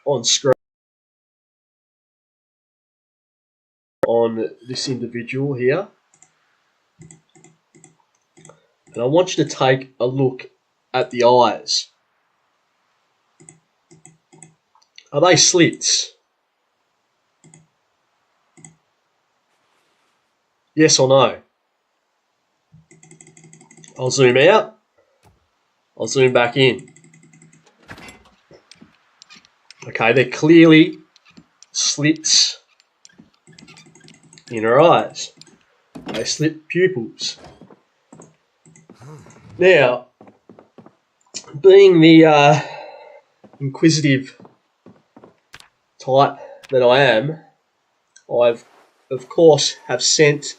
on screen on this individual here. And I want you to take a look at the eyes. Are they slits? Yes or no? I'll zoom out. I'll zoom back in. Okay, they're clearly slits in her eyes. They slit pupils. Now, being the inquisitive type that I am, I've of course have sent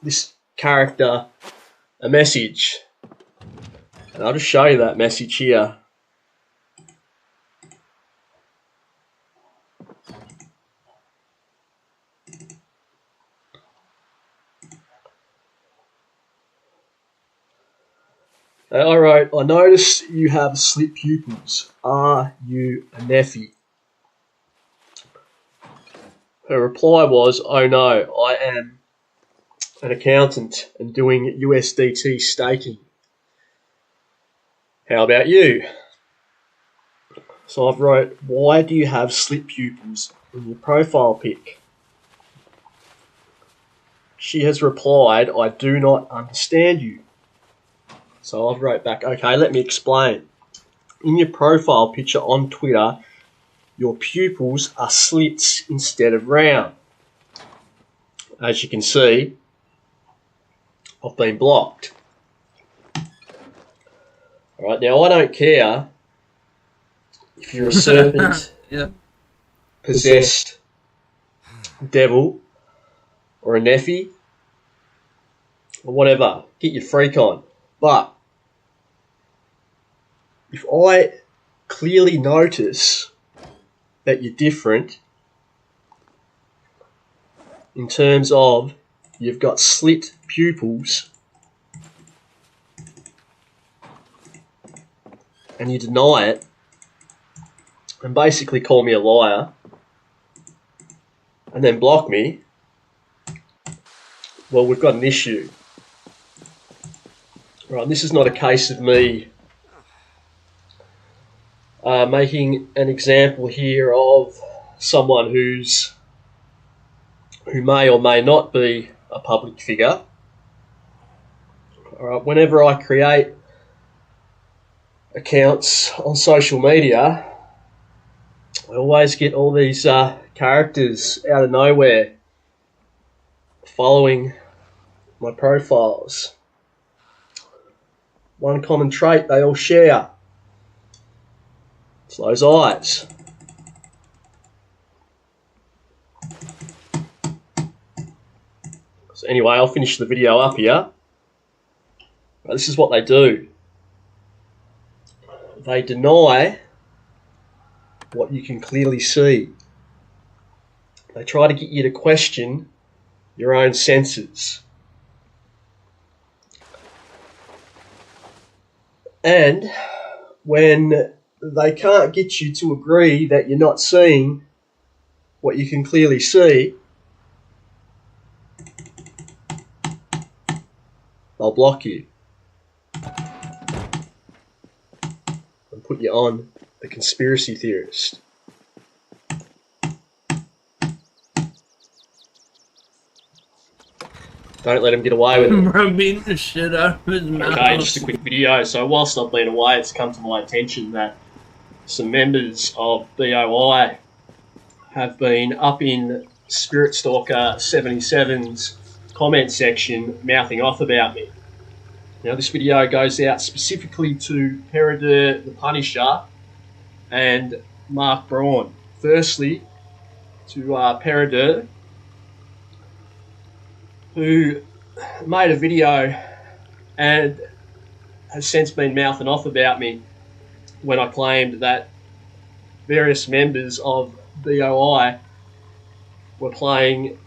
this character a message, and I'll just show you that message here. I wrote, I notice you have slit pupils. Are you a nephew? Her reply was, oh no, I am an accountant and doing USDT staking. How about you? So I've wrote, why do you have slit pupils in your profile pic? She has replied, I do not understand you. So I've wrote back, okay, let me explain. In your profile picture on Twitter, your pupils are slits instead of round. As you can see, I've been blocked. Alright, now I don't care if you're a serpent, possessed devil, or a nephew, or whatever. Get your freak on. But if I clearly notice that you're different in terms of you've got slit pupils and you deny it and basically call me a liar and then block me, well, we've got an issue. Right, this is not a case of me making an example here of someone who may or may not be a public figure. All right, whenever I create accounts on social media, I always get all these characters out of nowhere following my profiles. One common trait they all share. It's those eyes. So anyway, I'll finish the video up here. This is what they do. They deny what you can clearly see. They try to get you to question your own senses. And when they can't get you to agree that you're not seeing what you can clearly see, they'll block you and put you on the conspiracy theorist. Don't let him get away with it. Bro, beating the shit out of his mouth. Okay, just a quick video. So whilst I've been away, it's come to my attention that some members of BOI have been up in Spirit Stalker 77's comment section mouthing off about me. Now this video goes out specifically to Peredur the Punisher and Mark Braun. Firstly, to Peredur, who made a video and has since been mouthing off about me when I claimed that various members of BOI were playing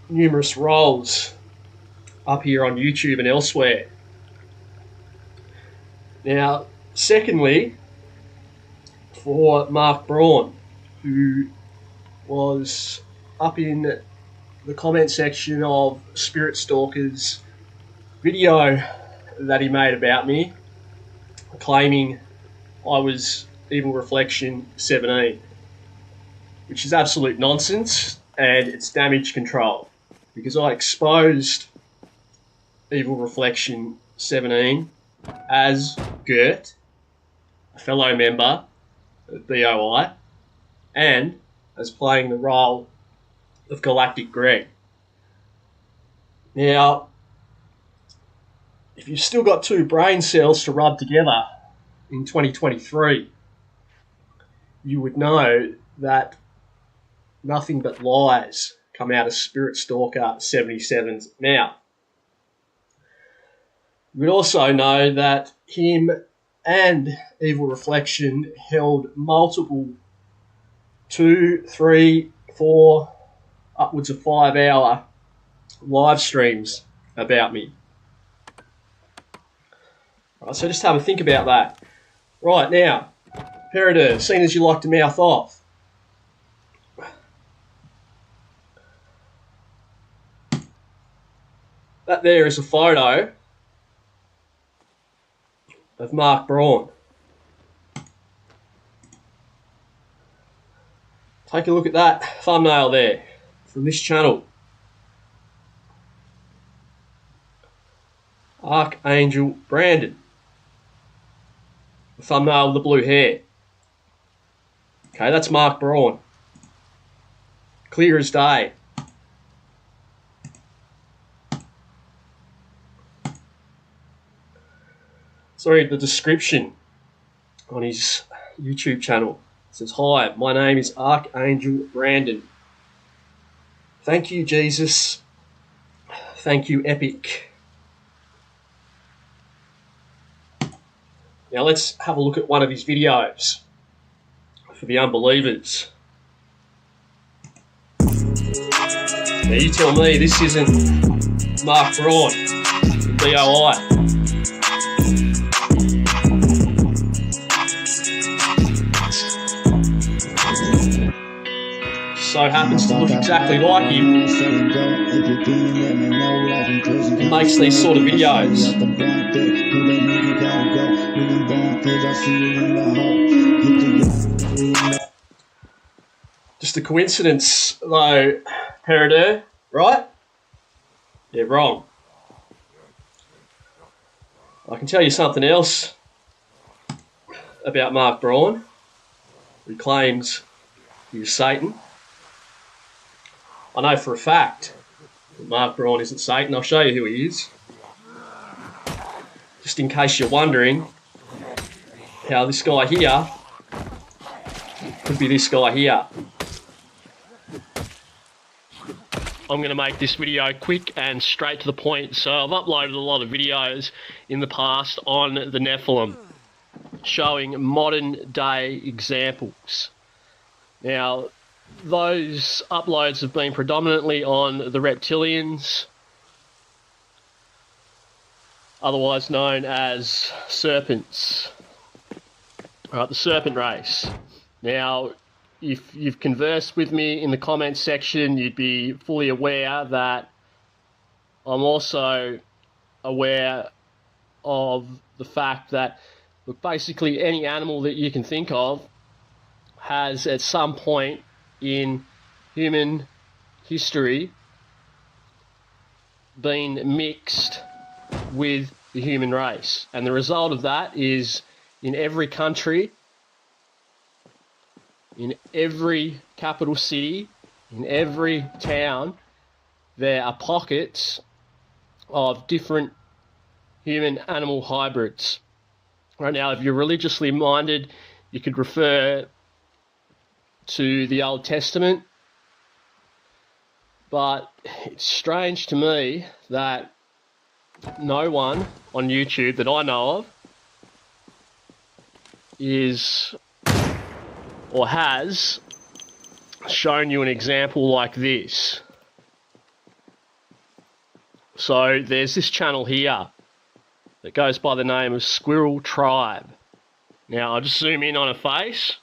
numerous roles up here on YouTube and elsewhere. Now, secondly, for Mark Braun, who was up in the comment section of Spirit Stalker's video that he made about me, claiming I was Evil Reflection 17, which is absolute nonsense, and it's damage control, because I exposed Evil Reflection 17 as Gert, a fellow member of BOI, and as playing the role of Galactic Greg. Now, if you've still got two brain cells to rub together in 2023, you would know that nothing but lies come out of Spirit Stalker 77's mouth. You would also know that him and Evil Reflection held multiple 2, 3, 4, upwards of 5 hour live streams about me. Right, so just have a think about that. Right, now, Peridor, seeing as you like to mouth off, that there is a photo of Mark Braun. Take a look at that thumbnail there from this channel. Archangel Brandon. The thumbnail with the blue hair. Okay, that's Mark Braun. Clear as day. Sorry, the description on his YouTube channel says, "Hi, my name is Archangel Brandon. Thank you, Jesus. Thank you, Epic." Now let's have a look at one of his videos for the unbelievers. Now you tell me this isn't Mark Braun from BOI. So happens to look exactly like him and makes these sort of videos. Just a coincidence though, Peridor, right? Yeah, wrong. I can tell you something else about Mark Braun, who claims he is Satan. I know for a fact that Mark Braun isn't Satan. I'll show you who he is. Just in case you're wondering how this guy here could be this guy here. I'm going to make this video quick and straight to the point. So I've uploaded a lot of videos in the past on the Nephilim, showing modern day examples. Now, those uploads have been predominantly on the reptilians, otherwise known as serpents. Alright, the serpent race. Now, if you've conversed with me in the comments section, you'd be fully aware that I'm also aware of the fact that, look, basically any animal that you can think of has at some point in human history been mixed with the human race. And the result of that is in every country, in every capital city, in every town, there are pockets of different human-animal hybrids. Right now, if you're religiously minded, you could refer to the Old Testament, but it's strange to me that no one on YouTube that I know of is or has shown you an example like this. So there's this channel here that goes by the name of Squirrel Tribe. Now I'll just zoom in on a face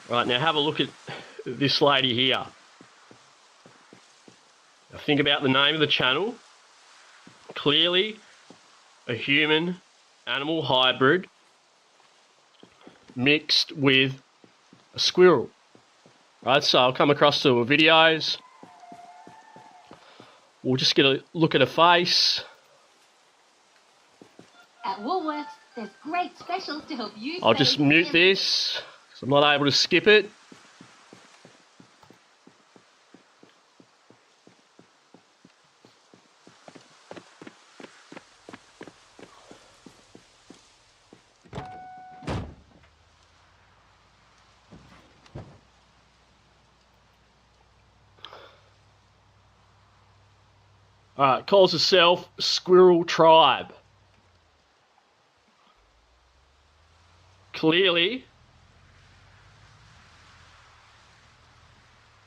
Right, now have a look at this lady here. Now think about the name of the channel. Clearly a human-animal hybrid mixed with a squirrel. Right, so I'll come across to her videos. We'll just get a look at her face. At Woolworths, there's great specials to help you. I'll just mute this, because I'm not able to skip it. Alright, calls herself Squirrel Tribe. Clearly,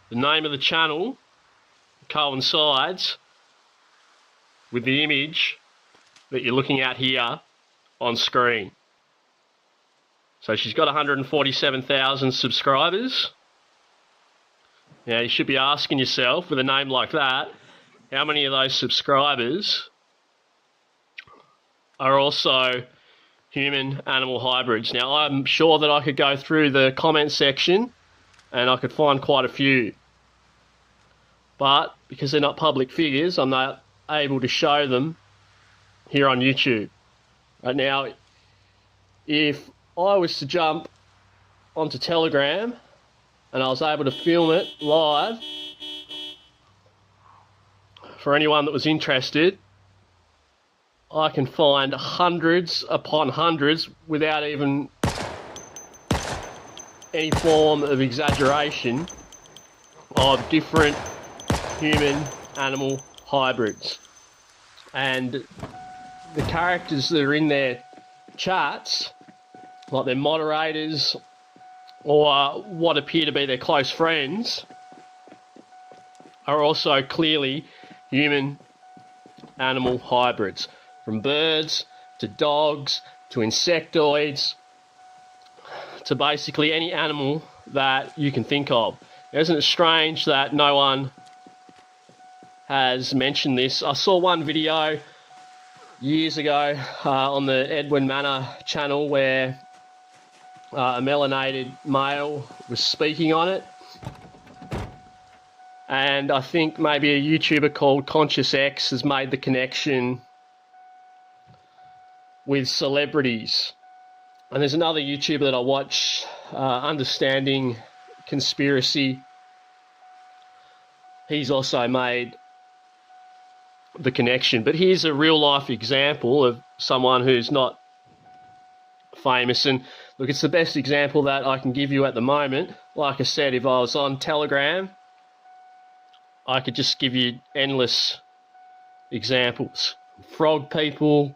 the name of the channel coincides with the image that you're looking at here on screen. So she's got 147,000 subscribers. Now you should be asking yourself, with a name like that, how many of those subscribers are also human-animal hybrids? Now, I'm sure that I could go through the comment section and I could find quite a few. But because they're not public figures, I'm not able to show them here on YouTube. Right now, if I was to jump onto Telegram and I was able to film it live, for anyone that was interested, I can find hundreds upon hundreds without even any form of exaggeration of different human-animal hybrids. And the characters that are in their chats, like their moderators or what appear to be their close friends, are also clearly human-animal hybrids. From birds, to dogs, to insectoids, to basically any animal that you can think of. Isn't it strange that no one has mentioned this? I saw one video years ago on the Edwin Manor channel where a melanated male was speaking on it. And I think maybe a YouTuber called Conscious X has made the connection with celebrities. And there's another YouTuber that I watch, Understanding Conspiracy. He's also made the connection. But here's a real life example of someone who's not famous. And look, it's the best example that I can give you at the moment. Like I said, if I was on Telegram, I could just give you endless examples. Frog people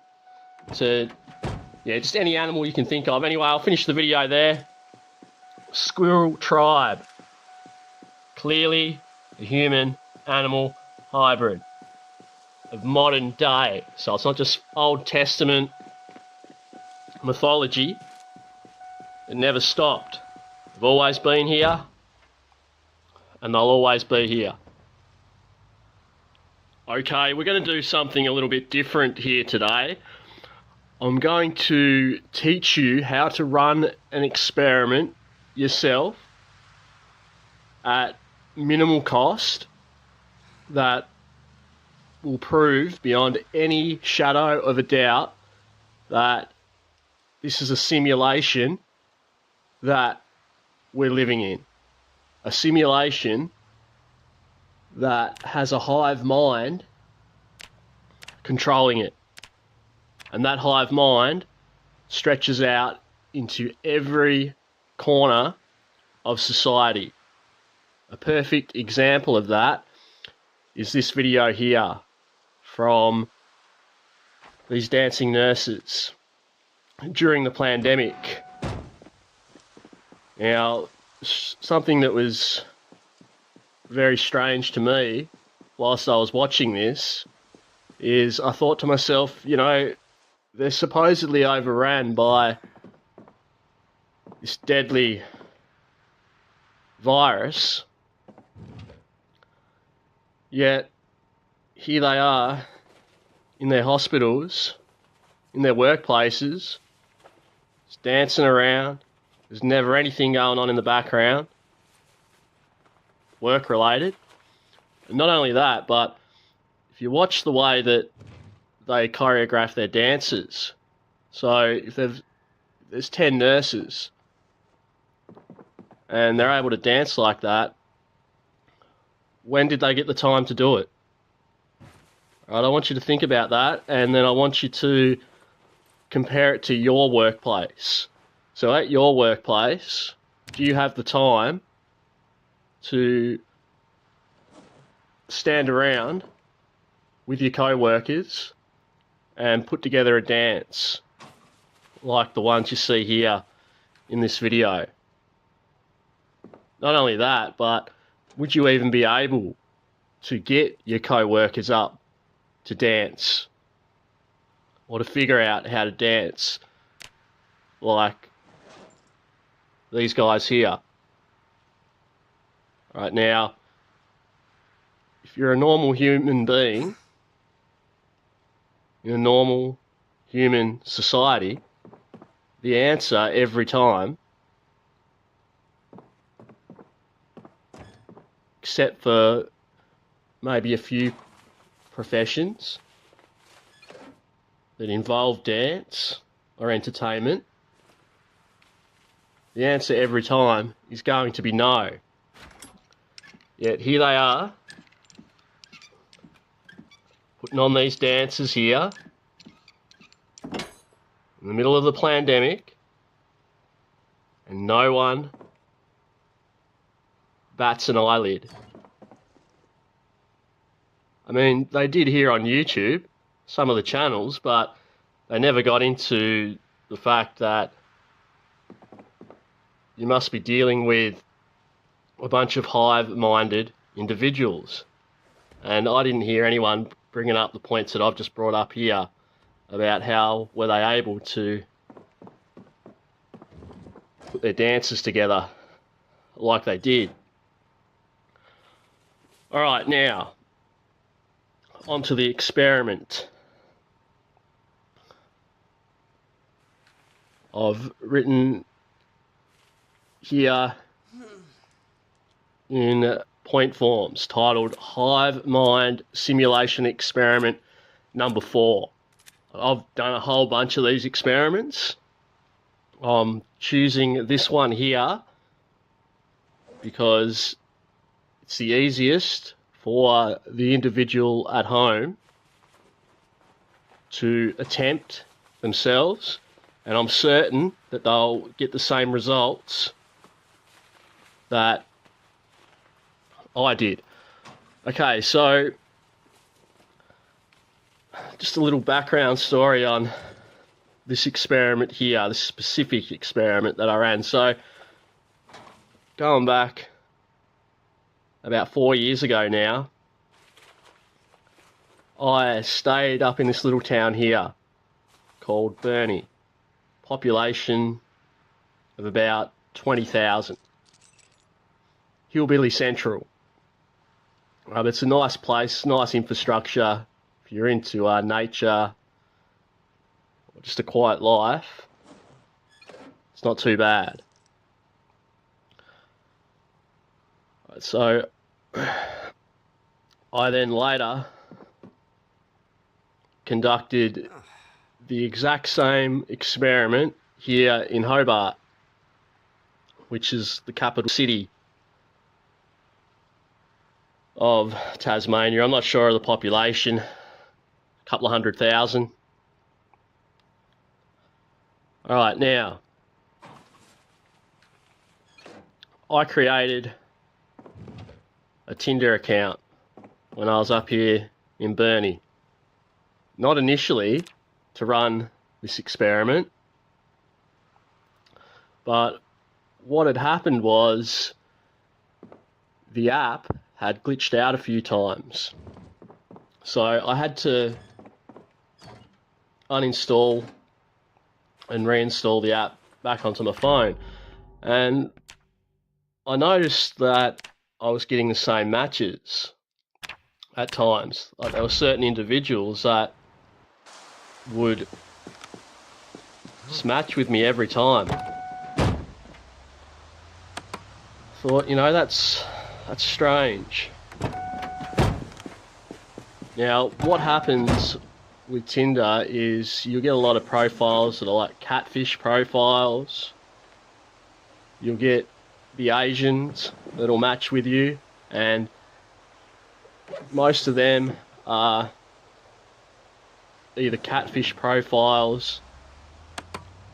to, yeah, just any animal you can think of. Anyway, I'll finish the video there. Squirrel Tribe. Clearly a human-animal hybrid of modern day. So it's not just Old Testament mythology. It never stopped. They've always been here, and they'll always be here. Okay, we're going to do something a little bit different here today. I'm going to teach you how to run an experiment yourself at minimal cost that will prove beyond any shadow of a doubt that this is a simulation that we're living in. A simulation that has a hive mind controlling it. And that hive mind stretches out into every corner of society. A perfect example of that is this video here from these dancing nurses during the pandemic. Now, something that was very strange to me whilst I was watching this is I thought to myself, you know, they're supposedly overran by this deadly virus. Yet, here they are in their hospitals, in their workplaces, just dancing around. There's never anything going on in the background, work-related. And not only that, but if you watch the way that they choreograph their dances, so if there's 10 nurses and they're able to dance like that, when did they get the time to do it? All right, I want you to think about that, and then I want you to compare it to your workplace. So at your workplace, do you have the time to stand around with your co-workers and put together a dance like the ones you see here in this video? Not only that, but would you even be able to get your co-workers up to dance or to figure out how to dance like these guys here? Right now, if you're a normal human being in a normal human society, the answer every time, except for maybe a few professions that involve dance or entertainment, the answer every time is going to be no. Yet here they are, putting on these dances here in the middle of the pandemic, and no one bats an eyelid. I mean, they did here on YouTube, some of the channels, but they never got into the fact that you must be dealing with a bunch of hive-minded individuals. And I didn't hear anyone bringing up the points that I've just brought up here about how were they able to put their dances together like they did. All right, now, onto the experiment. I've written here in point forms titled Hive Mind Simulation Experiment number 4. I've done a whole bunch of these experiments. I'm choosing this one here because it's the easiest for the individual at home to attempt themselves, and I'm certain that they'll get the same results that I did. Okay, so just a little background story on this experiment here, this specific experiment that I ran. So going back about 4 years ago now, I stayed up in this little town here called Burnie. Population of about 20,000. Hillbilly Central. It's a nice place, nice infrastructure. If you're into nature, or just a quiet life, it's not too bad. So I then later conducted the exact same experiment here in Hobart, which is the capital city of Tasmania. I'm not sure of the population, a couple of 100,000. All right, now, I created a Tinder account when I was up here in Burnie. Not initially to run this experiment, but what had happened was the app had glitched out a few times. So I had to uninstall and reinstall the app back onto my phone. And I noticed that I was getting the same matches at times. Like, there were certain individuals that would match with me every time. Thought, you know, that's strange. Now, what happens with Tinder is you'll get a lot of profiles that are like catfish profiles. You'll get the Asians that'll match with you, and most of them are either catfish profiles,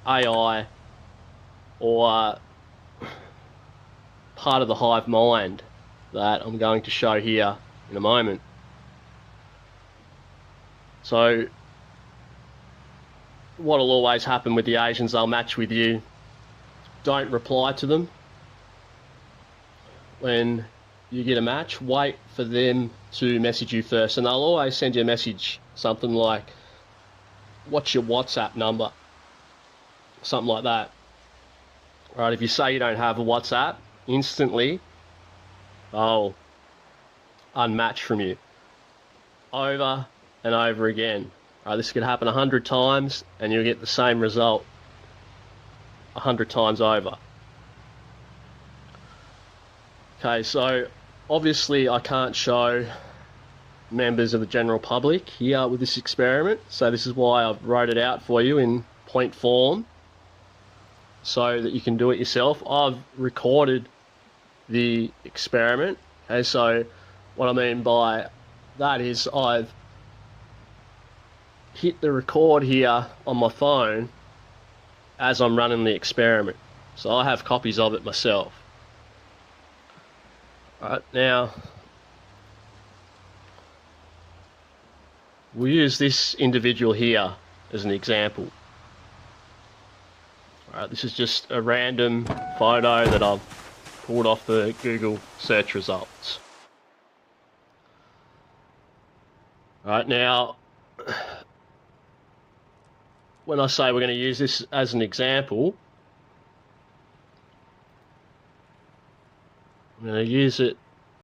AI, or part of the hive mind that I'm going to show here in a moment. So what'll always happen with the Asians, they'll match with you. Don't reply to them when you get a match. Wait for them to message you first, and they'll always send you a message, something like, what's your WhatsApp number? Something like that. Right, if you say you don't have a WhatsApp, instantly they'll unmatch from you. Over and over again. Right, this could happen 100 times and you'll get the same result 100 times over. Okay, so obviously I can't show members of the general public here with this experiment, so this is why I've wrote it out for you in point form so that you can do it yourself. I've recorded the experiment. Okay, so what I mean by that is I've hit the record here on my phone as I'm running the experiment, so I have copies of it myself. Alright, now we'll use this individual here as an example. Alright, this is just a random photo that I've pulled off the Google search results. Alright, now when I say we're going to use this as an example, I'm going to use it